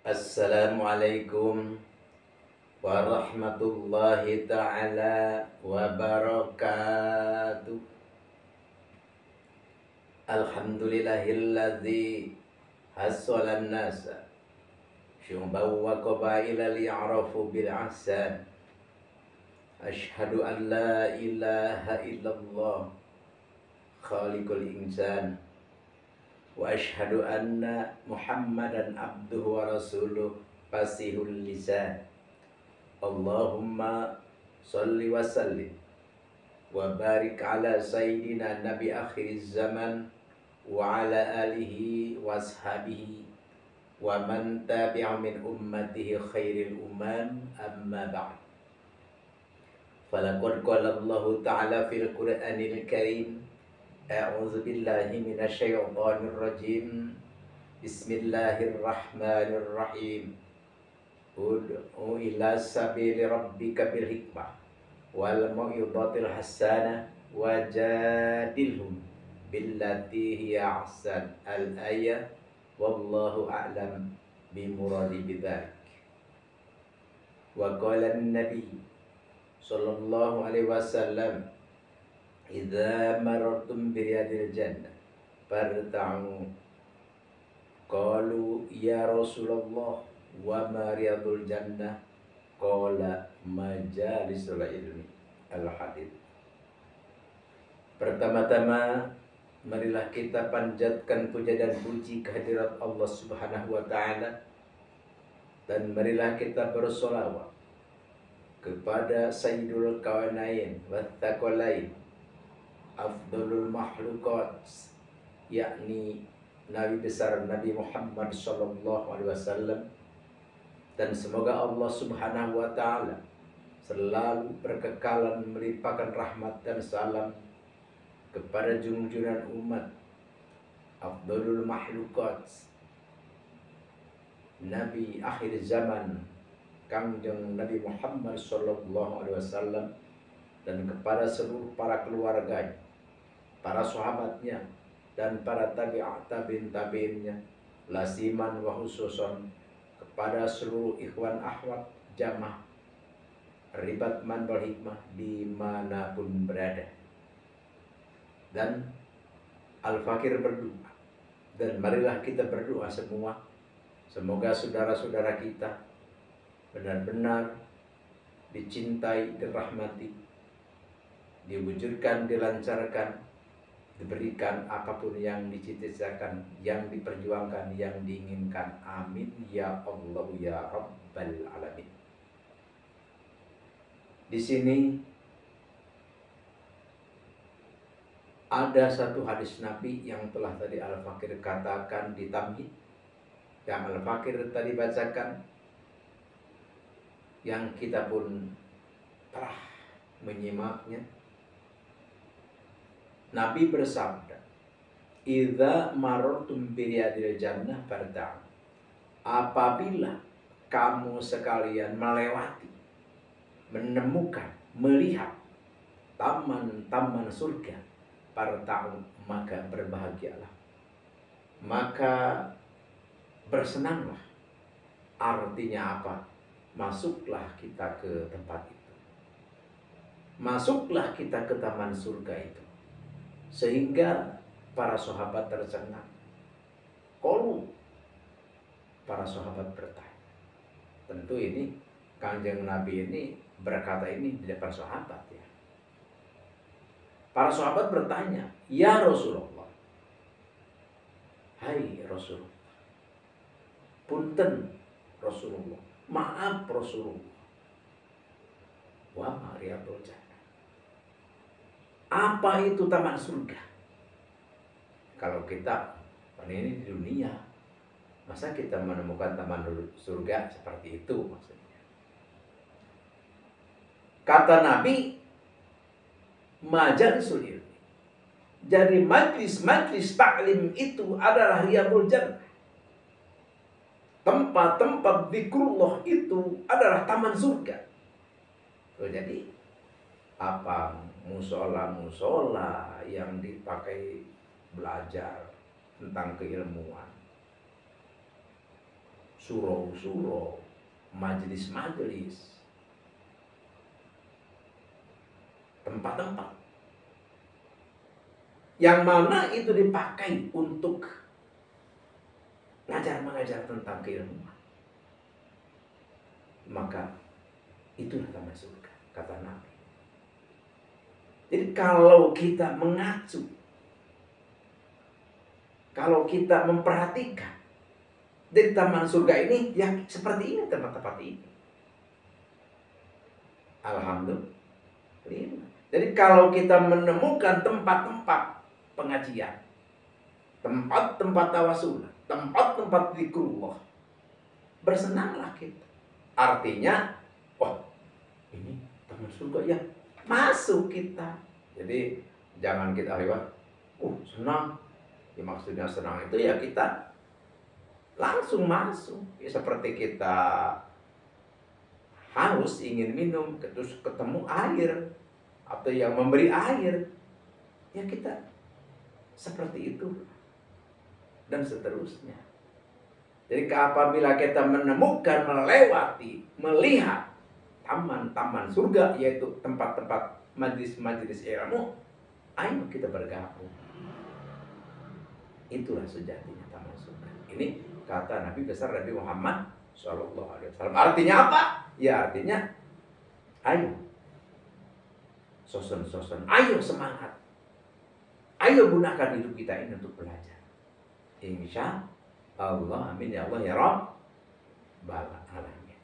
Assalamualaikum warahmatullahi ta'ala wabarakatuh. Alhamdulillahilladzi hassalan nasa syu'ban wa qabaila li'arafu bil ahsan. Ashhadu an la ilaha illallah khaliqul insan wa ashhadu anna Muhammadan abduhu wa rasuluh fasihul lisan. Allahumma salli wa sallim wa barik ala sayyidina nabi akhiriz zaman wa ala alihi wa ashabihi wa man tabi'a min ummatihi khairil umam, amma ba'd. Falaqad qala Allah ta'ala fil Qur'anil Karim, a'udzu billahi minasy syaithanir rajim. Bismillahirrahmanirrahim. Ud'u ila sabili rabbika bil hikmah wal mau'izatil hasanah wajadilhum billati hiya ahsan. Al-ayah. Wallahu a'lam bimuradi bidzalik. Wa qala an-nabi sallallahu alaihi wasallam, idza marartum bi riyadil jannah farta'u. Qalu ya Rasulullah wa ma riyadul jannah? Qala majalisul ilmi. Al-hadits. Pertama-tama marilah kita panjatkan puja dan puji kehadirat Allah Subhanahu wa taala, dan marilah kita bersolawat kepada Sayyidul Kawainain wa Tsaqalain, afdalul makhluqat, yakni Nabi besar Nabi Muhammad sallallahu alaihi wasallam. Dan semoga Allah Subhanahu wa taala selalu berkekalan melimpahkan rahmat dan salam kepada junjungan umat, afdalul makhluqat, Nabi akhir zaman, Kangjeng Nabi Muhammad sallallahu alaihi wasallam, dan kepada seluruh para keluarganya, para sahabatnya, dan para tabi'in-nya, lasiman wa khususon kepada seluruh ikhwan akhwat jamaah ribat manbal hikmah dimanapun berada. Dan Al-Fakir berdoa, dan marilah kita berdoa semua, semoga saudara-saudara kita benar-benar dicintai, dirahmati, diwujudkan, dilancarkan, diberikan apapun yang dicita-citakan, yang diperjuangkan, yang diinginkan. Amin ya Allah ya Rabbal alamin. Di sini ada satu hadis Nabi yang telah tadi Al-Fakir katakan di tamhid, yang Al-Fakir tadi bacakan, yang kita pun telah menyimaknya. Nabi bersabda, idza marartum bi riyadil jannah farta'u. Apabila kamu sekalian melewati, menemukan, melihat taman-taman surga, farta'u, maka berbahagialah, maka bersenanglah. Artinya apa? Masuklah kita ke tempat itu, masuklah kita ke taman surga itu. Sehingga para sahabat tercengang. Qalu, para sahabat bertanya. Tentu ini Kanjeng Nabi ini berkata ini di depan sahabat ya. Para sahabat bertanya, ya Rasulullah, hai Rasulullah, punten Rasulullah, maaf Rasulullah, wa ma riyadul jannah. Apa itu taman surga? Kalau kita ini di dunia, masa kita menemukan taman surga seperti itu maksudnya? Kata Nabi, majalisul ilmi. Jadi majlis-majlis ta'lim itu adalah riyadul jannah. Tempat-tempat zikrullah itu adalah taman surga. Jadi apa musola-musola yang dipakai belajar tentang keilmuan, surau-surau, majelis-majelis, tempat-tempat yang mana itu dipakai untuk ngajar-mengajar tentang keilmuan, maka itulah taman surga, kata Nabi. Jadi kalau kita mengacu, kalau kita memperhatikan dari taman surga ini, ya seperti ini tempat-tempat ini. Alhamdulillah. Jadi kalau kita menemukan tempat-tempat pengajian, tempat-tempat tawasul, tempat-tempat zikrullah, bersenanglah kita. Artinya, wah, ini taman surga ya, masuk kita. Jadi jangan kita lewat, senang. Ya maksudnya senang itu ya kita langsung masuk. Ya seperti kita haus ingin minum, terus ketemu air atau yang memberi air, ya kita seperti itu dan seterusnya. Jadi apabila kita menemukan, melewati, melihat taman-taman surga, yaitu tempat-tempat majelis-majelis ilmu, ayo kita bergabung. Itulah sejatinya taman surga. Ini kata Nabi besar Nabi Muhammad SAW. Artinya apa? Ya artinya, ayo soson-soson, ayo semangat, ayo gunakan hidup kita ini untuk belajar. Insya Allah, amin ya Allah ya Rabbal alamin.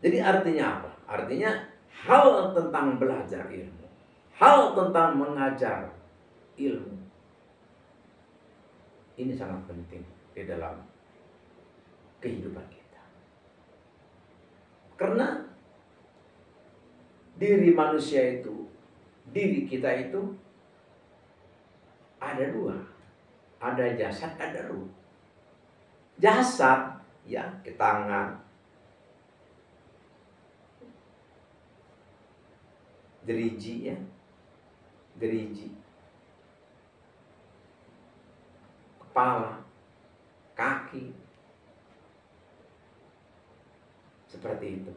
Jadi artinya apa? Artinya hal tentang belajar ilmu, hal tentang mengajar ilmu, ini sangat penting di dalam kehidupan kita. Karena diri manusia itu, diri kita itu ada dua. Ada jasad, ada ruh. Jasad, ya, ke tangan, gerigi, ya, gerigi, kepala, kaki, seperti itu.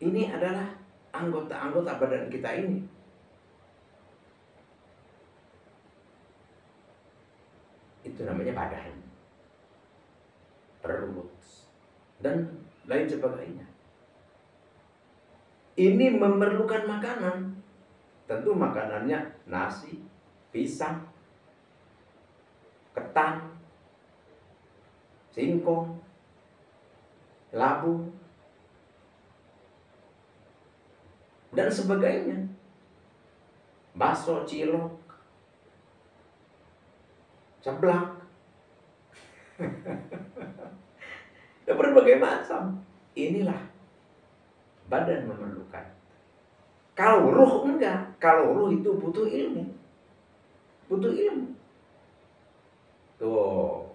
Ini adalah anggota-anggota badan kita ini. Itu namanya badan, perut, dan lain sebagainya. Ini memerlukan makanan. Tentu makanannya nasi, pisang, ketan, singkong, labu, dan sebagainya. Bakso, cilok, seblak, dan berbagai macam. Inilah badan memerlukan. Kalau ruh enggak. Kalau ruh itu butuh ilmu. Butuh ilmu. Tuh.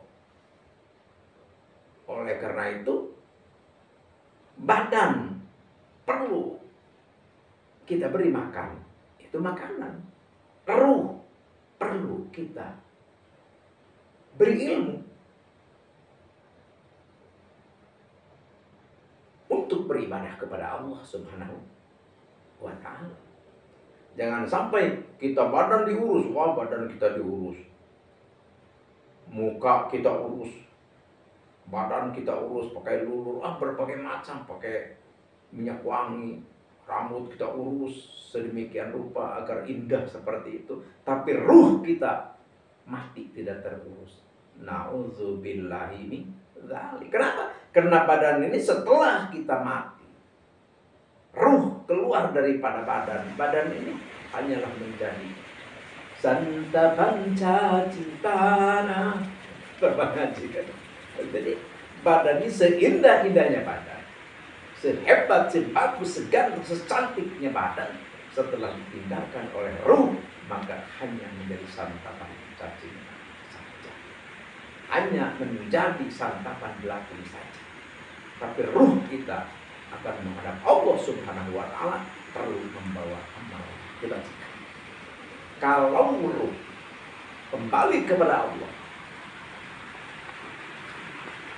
Oleh karena itu, badan perlu kita beri makan. Itu makanan. Ruh perlu kita beri ilmu untuk beribadah kepada Allah Subhanahu wa ta'ala. Jangan sampai kita badan diurus, wah badan kita diurus, muka kita urus, badan kita urus pakai lulur, berbagai macam, pakai minyak wangi, rambut kita urus sedemikian rupa agar indah seperti itu, tapi ruh kita mati tidak terurus. Na'udzubillahi min dzalik. Kenapa? Karena badan ini setelah kita mati, ruh keluar daripada badan. Badan ini hanyalah menjadi santapan cacitana. Jadi badan ini seindah-indahnya badan, sehebat, sebagus, segantung, secantiknya badan, setelah ditinggalkan oleh ruh, maka hanya menjadi santapan cacing saja, hanya menjadi santapan belakang saja. Tapi ruh kita akan menghadap Allah Subhanahu wa ta'ala, perlu membawa amal kebajikan. Kalau ruh kembali kepada Allah,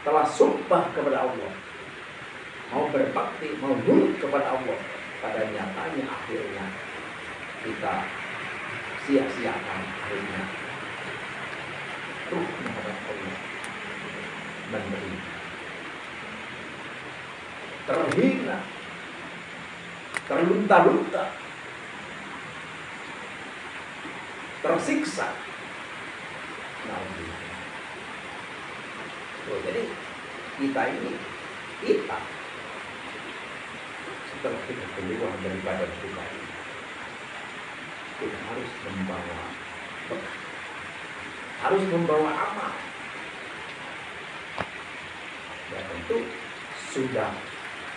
telah sumpah kepada Allah, mau berbakti, mau nurut kepada Allah, pada nyatanya akhirnya kita sia-siakan, akhirnya ruh menghadap Allah menderita, terhina, terlunta-lunta, tersiksa. Jadi kita setelah kita keluar dari badan kita ini, kita harus membawa bekal, harus membawa amal. Ya tentu sudah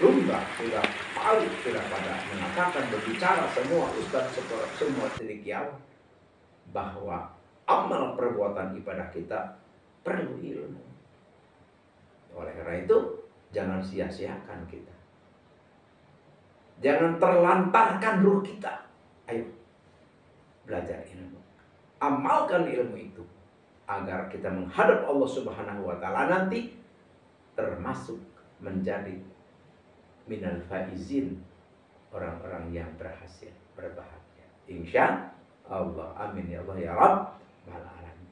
lumrah, sudah paling sudah pada mengatakan, berbicara semua ustaz, semua cendekiawan bahwa amal perbuatan ibadah kita perlu ilmu. Oleh karena itu jangan sia-siakan kita, jangan terlantarkan ruh kita. Ayo belajar ilmu, amalkan ilmu itu agar kita menghadap Allah Subhanahu wa taala nanti termasuk menjadi minal faizin, orang-orang yang berhasil, berbahagia. Insya Allah, amin ya Allah ya Rabbal alamin.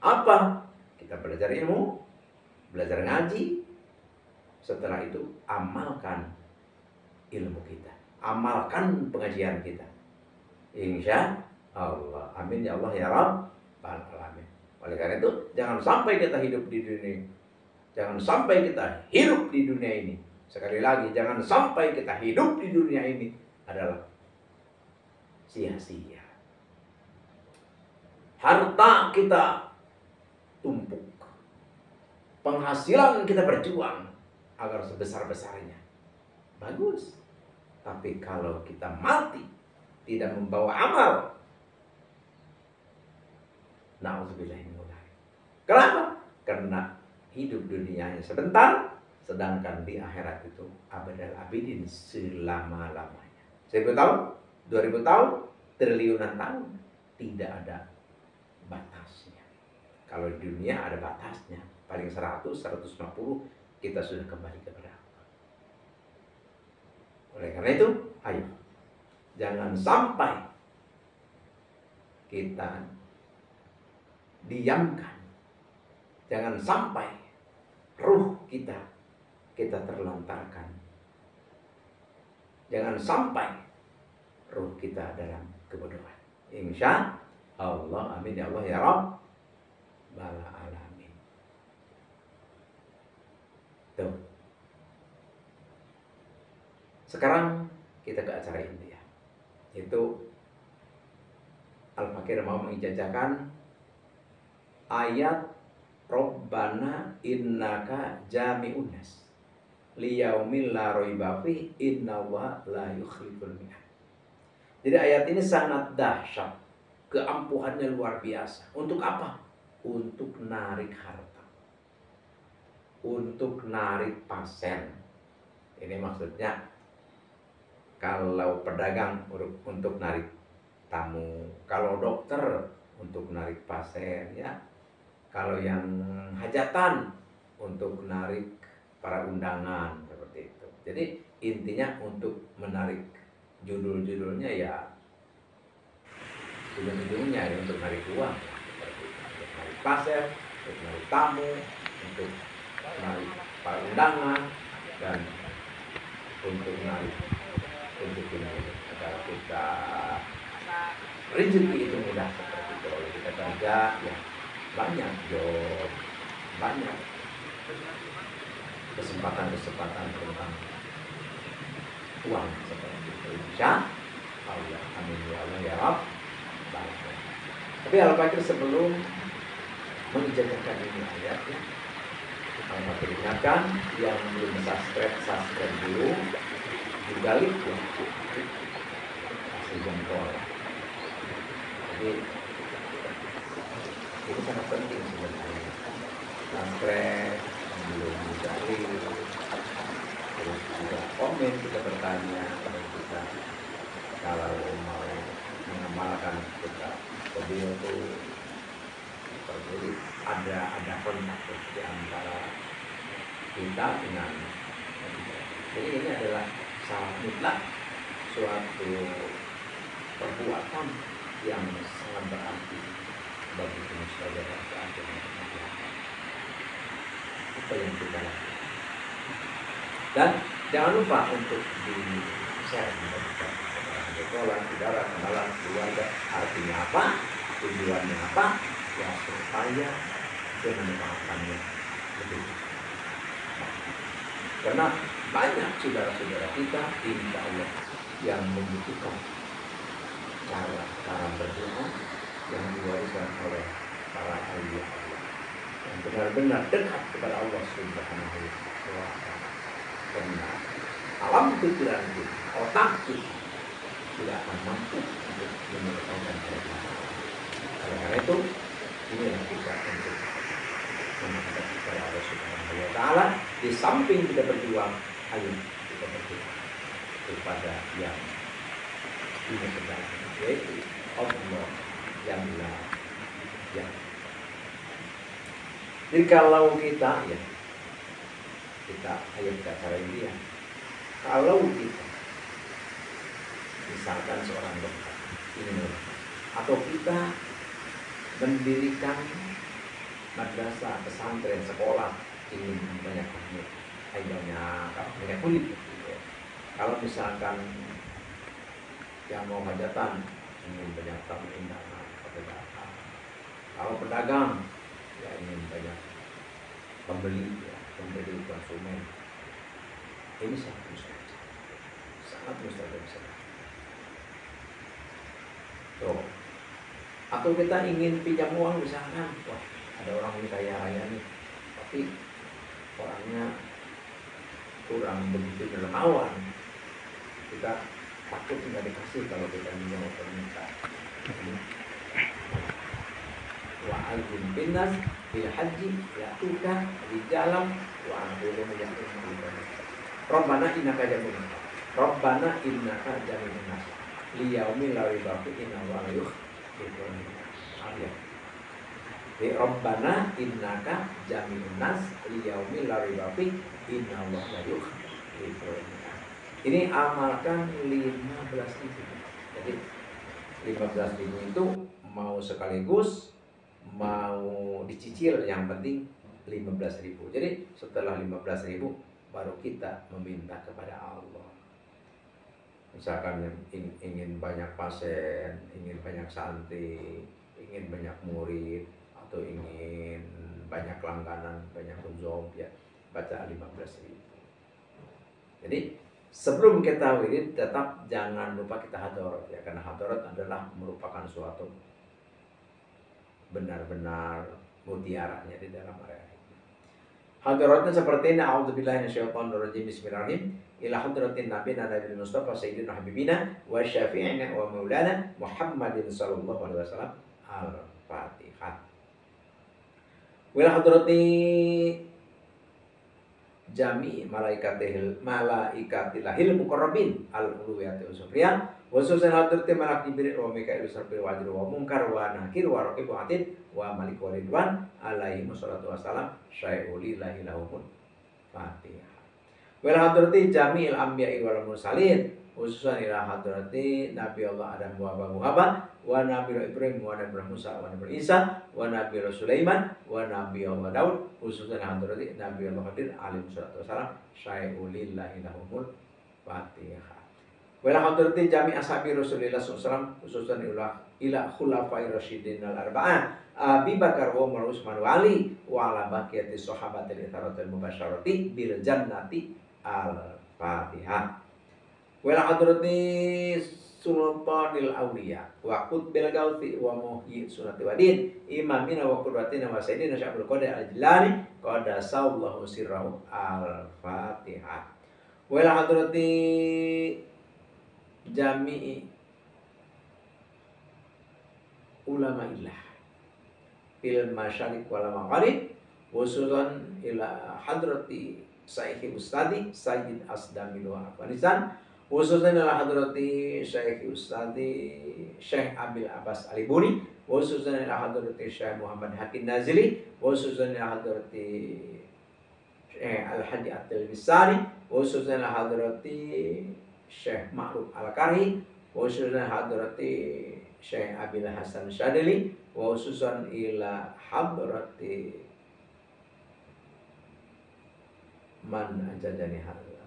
Apa? Kita belajar ilmu, belajar ngaji. Setelah itu amalkan ilmu kita, amalkan pengajian kita. Insya Allah, amin ya Allah ya Rabbal alamin. Oleh karena itu jangan sampai kita hidup di dunia, jangan sampai kita hidup di dunia ini. Sekali lagi, jangan sampai kita hidup di dunia ini adalah sia-sia. Harta kita tumpuk, penghasilan kita berjuang agar sebesar-besarnya. Bagus. Tapi kalau kita mati tidak membawa amal, na'udzubillahiminadzalik. Kenapa? Karena hidup dunianya sebentar, sedangkan di akhirat itu abadal abidin, selama-lamanya. 1000 tahun, 2000 tahun, triliunan tahun, tidak ada batasnya. Kalau di dunia ada batasnya, paling 100, 150 kita sudah kembali kepada Allah. Oleh karena itu, ayo jangan sampai kita diamkan, jangan sampai ruh kita terlantarkan, jangan sampai ruh kita dalam kebodohan. Insya Allah, amin ya Allah ya Rabbal alamin. Tuh. Sekarang kita ke acara inti ya. Itu Al-Fakir mau mengijazahkan ayat Rabbana innaka jami'un nas liyaumil la raiba fi innallaha la yukhliful mi'ad. Jadi ayat ini sangat dahsyat, keampuhannya luar biasa. Untuk apa? Untuk narik harta, untuk narik pasien. Ini maksudnya kalau pedagang untuk narik tamu, kalau dokter untuk narik pasien ya. Kalau yang hajatan untuk menarik para undangan seperti itu. Jadi intinya untuk menarik judul-judulnya ya, judul-judulnya ya untuk menarik uang, seperti itu. Untuk menarik pasien, untuk menarik tamu, untuk menarik para undangan, dan untuk menarik rezeki agar kita rezeki itu mudah seperti itu. Kalau kita kerja ya banyak job, banyak kesempatan-kesempatan tentang uang seperti itu. Insya Allah, amin ya Allah ya Rabb. Tapi Al-Fakir sebelum mengijazahkan ini ayat ya, Al-Fakir ingatkan yang belum subscribe dulu, juga like ya, kasih jempol. Jadi ini sangat penting sebenarnya. Subscribe, belum dicari, terus juga komen, kita bertanya, kita kalau mau mengamalkan kita video itu ada kontak di antara kita dengan. Jadi ini adalah sangat mutlak suatu perbuatan yang sangat berarti bagi manusia dan apa yang kita lakukan. Dan jangan lupa untuk di-share kepada sekolah, saudara, kenalan, keluarga. Artinya apa? Tujuannya apa? Ya supaya kemanfaatannya lebih. Karena banyak saudara-saudara kita insya Allah yang membutuhkan cara berdoa yang diwariskan oleh para awliya Allah yang benar-benar dekat kepada Allah Subhanahu wa Ta'ala. Karena alam pikiran kita, otak kita tidak akan mampu untuk menyelesaikan persoalan. Oleh karena itu, inilah kita untuk menghadap kepada Allah Subhanahu wa Ta'ala. Di samping kita berjuang, ayo kita berjuang kepada yang punya segala, yaitu Allah yang lain. Jadi kalau kita ayo kita cari dia. Kalau kita misalkan seorang dokter ini, atau kita mendirikan madrasah, pesantren, sekolah, ingin banyak murid, banyak murid. Kalau misalkan yang mau hajatan ingin banyak tamu undangan, kalau pedagang ya ingin banyak pembeli, konsumen, ini sangat mustahil bisa. Atau kita ingin pinjam uang misalkan, wah ada orang ini kaya raya nih, tapi orangnya kurang begitu dermawan, kita takut nggak dikasih kalau kita pinjam minta. Wa azim binas bil haji ya'tuka rijalan wa anhum ya'tuka. Rabbana innaka jamun. Rabbana innaka jamun nas. Liyaumil la raiba fihi wa la yukhzibun. Rabbana innaka jamun nas liyaumil la raiba fihi wa la yukhzibun. Ini amalkan 15.000. Jadi 15.000 itu mau sekaligus, mau dicicil, yang penting 15.000. Jadi setelah 15.000 baru kita meminta kepada Allah. Misalkan yang ingin banyak pasien, ingin banyak santri, ingin banyak murid, atau ingin banyak langganan, banyak uzum, ya baca 15.000. Jadi sebelum kita wirid tetap jangan lupa kita hadarat, ya, karena hadarat adalah merupakan suatu benar-benar mutiaranya di dalam area. Hadaratnya seperti ini, a'udzubillahi minasyaitonirrajim, bismillahirrahmanirrahim, ila hadratin nabiyina nabil mustafa sayyidina habibina wa syafi'ina wa maulana Muhammadin sallallahu alaihi wasallam. Al-Fatihah. Wila hadrati jami malaikatilahil muqarrabin al-uluwiyati usufriyan wa susan hadrati malak jibril wa mikail sarfil wajru wa munkar wa nakir wa raqib wa atid wa malik wa ridwan alaihi wassalatu wassalam syai'ulillahi lahumul Fatihah. Wila hadrati jami'il anbiya'i wal mursalin khususan ila hadrati Nabi Allah Adam wa Muhammad wa Nabi Ibrahim wa Nabi Musa wa Nabi Isa wa Nabi Sulaiman wa Nabi Allah Daud khususan hadrati Nabi Allah Khadir alaihi wassalam syai'ulillahi lahumul Fatihah. Wala hadrati jami' ashabi Rasulillah sallallahu khususan ila khulafai rasyidin al-arba'ah Abi Bakar wa Umar Utsman wa Ali wa ala baqiyati sahabatil itharatil mubasyarati bil jannati al-Fatihah. Wala hadrati sultanil awliya wa qutbil gauti wa muhyi sunati wadin imamina wa qudwatina wa sayyidina syabul qadir al-jilani qadasallahu sirrahu al-Fatihah. Wala hadrati jami'i ulama illah fil masyariq wal maghrib khususan ila hadrati Sayyid Ustadi Sayyid Asdamil wa Afghanistan khususnya ila hadrati Syekh Ustadi Syekh Abil Abbas Alibuni, khususnya ila hadrati Syekh Muhammad Hakim Nazili, khususnya ila hadrati Al-Haji At-Tilmisari, khususnya ila hadrati Syekh Ma'ruf Al-Karhi, khususnya hadrati Syekh Abil Hasan Syadili, khususan ila hadrati man ajadani hadza,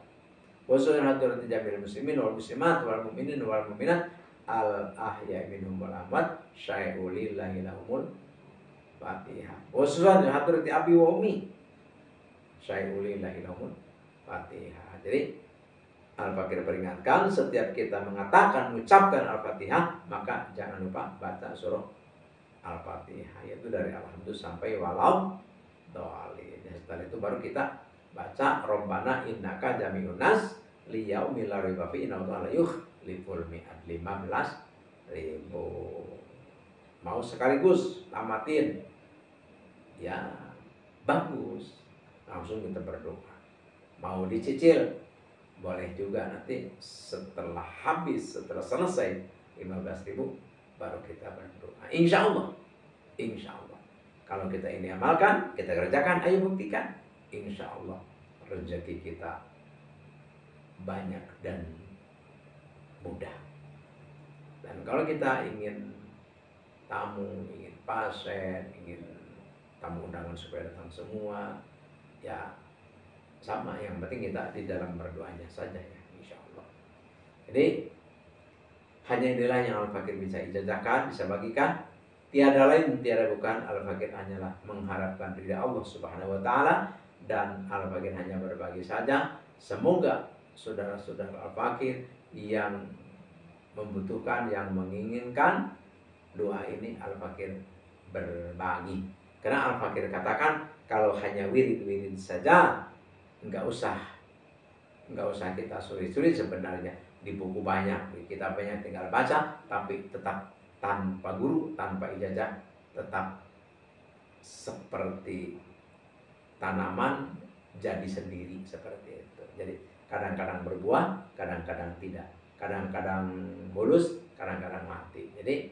khususnya hadrati jami'il muslimin wal muslimat wal mu'minin wal mu'minat al ahya minhum wal amwat syai'ulillahi lahumul Fatihah, khususnya hadrati abi wa ummi syai'ulillahi lahumul Fatihah. Jadi Al-Fakir peringatkan, setiap kita mengatakan, mengucapkan Al-Fatihah, maka jangan lupa baca surah Al-Fatihah, yaitu dari Alhamdulillah sampai walau dhalin. Setelah itu baru kita baca Rabbana innaka jami'un nas liyaumil la raiba fihi inna Allaha la yukhliful mi'ad, 15.000. Mau sekaligus tamatin, ya bagus, langsung kita berdoa. Mau dicicil boleh juga, nanti setelah habis, setelah selesai 15.000 baru kita berdoa. Insya Allah kalau kita ini amalkan, kita kerjakan, ayo buktikan, insya Allah rezeki kita banyak dan mudah. Dan kalau kita ingin tamu, ingin pasien, ingin tamu undangan supaya datang semua, ya sama, yang penting kita di dalam berdoanya saja, ya insya Allah. Jadi hanya inilah yang Al-Fakir bisa ijazahkan, bisa bagikan. Tiada lain, tiada bukan, Al-Fakir hanyalah mengharapkan ridha Allah Subhanahu wa taala, dan Al-Fakir hanya berbagi saja. Semoga saudara-saudara Al-Fakir yang membutuhkan, yang menginginkan doa ini, Al-Fakir berbagi. Karena Al-Fakir katakan, kalau hanya wirid-wirid saja, Enggak usah kita sulit-sulit sebenarnya. Di buku banyak, di kitab banyak, tinggal baca, tapi tetap tanpa guru, tanpa ijazah, tetap seperti tanaman jadi sendiri, seperti itu. Jadi kadang-kadang berbuah, kadang-kadang tidak, kadang-kadang mulus, kadang-kadang mati. Jadi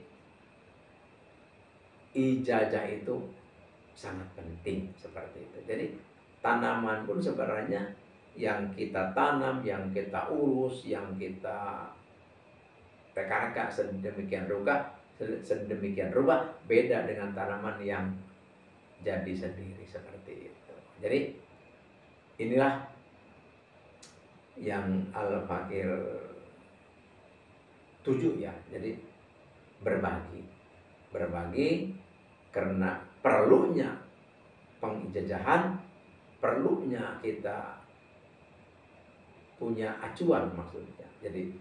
ijazah itu sangat penting, seperti itu. Jadi tanaman pun sebenarnya yang kita tanam, yang kita urus, yang kita PKK sedemikian rupa, beda dengan tanaman yang jadi sendiri, seperti itu. Jadi inilah yang Al-Fakir tuju, ya. Jadi berbagi karena perlunya pengijazahan, perlunya kita punya acuan, maksudnya. Jadi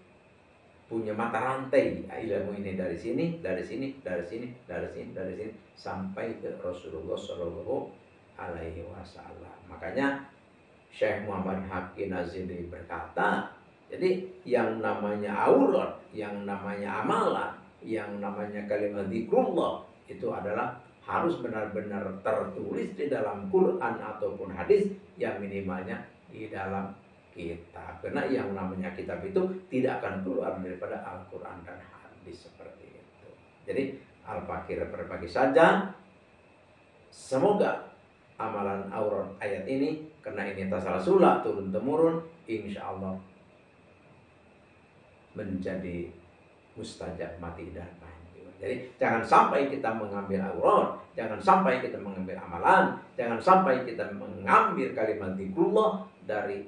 punya mata rantai ilmu ini, dari sini sampai ke Rasulullah Shallallahu Alaihi Wasallam. Makanya Syekh Muhammad Hakim Nazili berkata, jadi yang namanya aurat, yang namanya amalan, yang namanya kalimat zikrullah itu adalah harus benar-benar tertulis di dalam Quran ataupun hadis, yang minimalnya di dalam kitab. Karena yang namanya kitab itu tidak akan keluar daripada Al-Quran dan hadis, seperti itu. Jadi Al-Fakir berbagi saja. Semoga amalan aurat ayat ini, karena ini tasalsul turun temurun, insya Allah menjadi mustajab mati dan manjur. Jadi jangan sampai kita mengambil aurat, jangan sampai kita mengambil amalan, jangan sampai kita mengambil kalimat zikrullah dari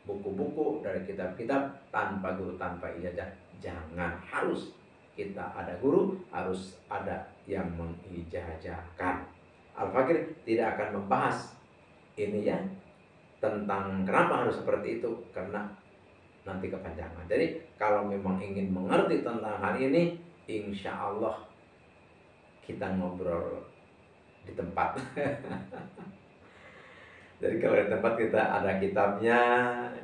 buku-buku, dari kitab-kitab tanpa guru, tanpa ijazah. Jangan, harus kita ada guru, harus ada yang mengijazahkan. Al-Fakir tidak akan membahas ini, ya, tentang kenapa harus seperti itu, karena nanti kepanjangan. Jadi kalau memang ingin mengerti tentang hal ini, insya Allah kita ngobrol di tempat. Jadi kalau di tempat kita ada kitabnya,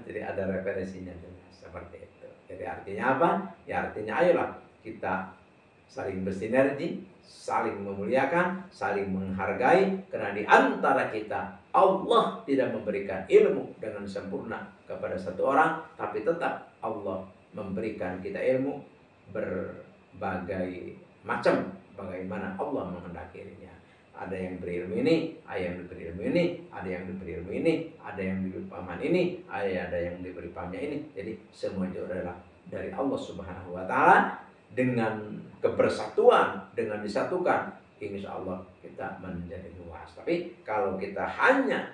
jadi ada referensinya jelas, seperti itu. Jadi artinya apa? Ya artinya ayolah kita saling bersinergi, saling memuliakan, saling menghargai, karena di antara kita Allah tidak memberikan ilmu dengan sempurna kepada satu orang, tapi tetap Allah memberikan kita ilmu berbagai macam bagaimana Allah menghendakinya. Ada yang berilmu ini, ada yang diberi ilmu ini, ada yang diberi ilmu ini, ada yang diberi paman ini, ada yang diberi pamannya ini. Jadi semua itu adalah dari Allah Subhanahu wa taala. Dengan kebersatuan, dengan disatukan, insya Allah kita menjadi luas. Tapi kalau kita hanya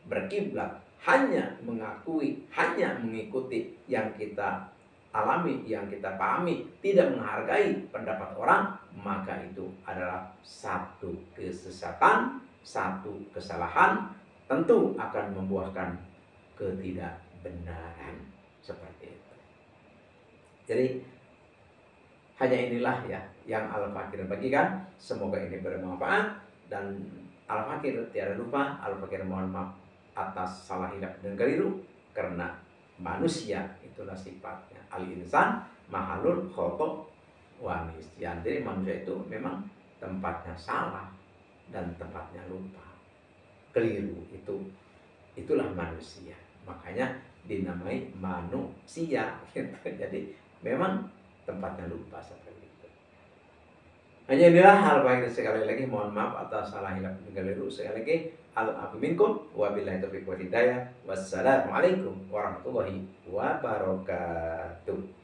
berkiblat, hanya mengakui, hanya mengikuti yang kita alami, yang kita pahami, tidak menghargai pendapat orang, maka itu adalah satu kesesatan, satu kesalahan, tentu akan membuahkan ketidakbenaran seperti itu. Jadi hanya inilah ya yang Al-Fakir bagikan. Semoga ini bermanfaat, dan Al-Fakir tiada lupa, Al-Fakir mohon maaf atas salah hilaf dan keliru, karena manusia itulah sifatnya. Al-insan mahalul khoto wa nisyan. Jadi manusia itu memang tempatnya salah dan tempatnya lupa, keliru, itulah manusia. Makanya dinamai manusia gitu. Jadi memang tempatnya lupa seperti itu. Hanya inilah hal baik. Sekali lagi mohon maaf atas salah hilaf dan keliru. Sekali lagi al-afu minkum wa billahi taufiq wal hidayah. Wassalamualaikum warahmatullahi wabarakatuh.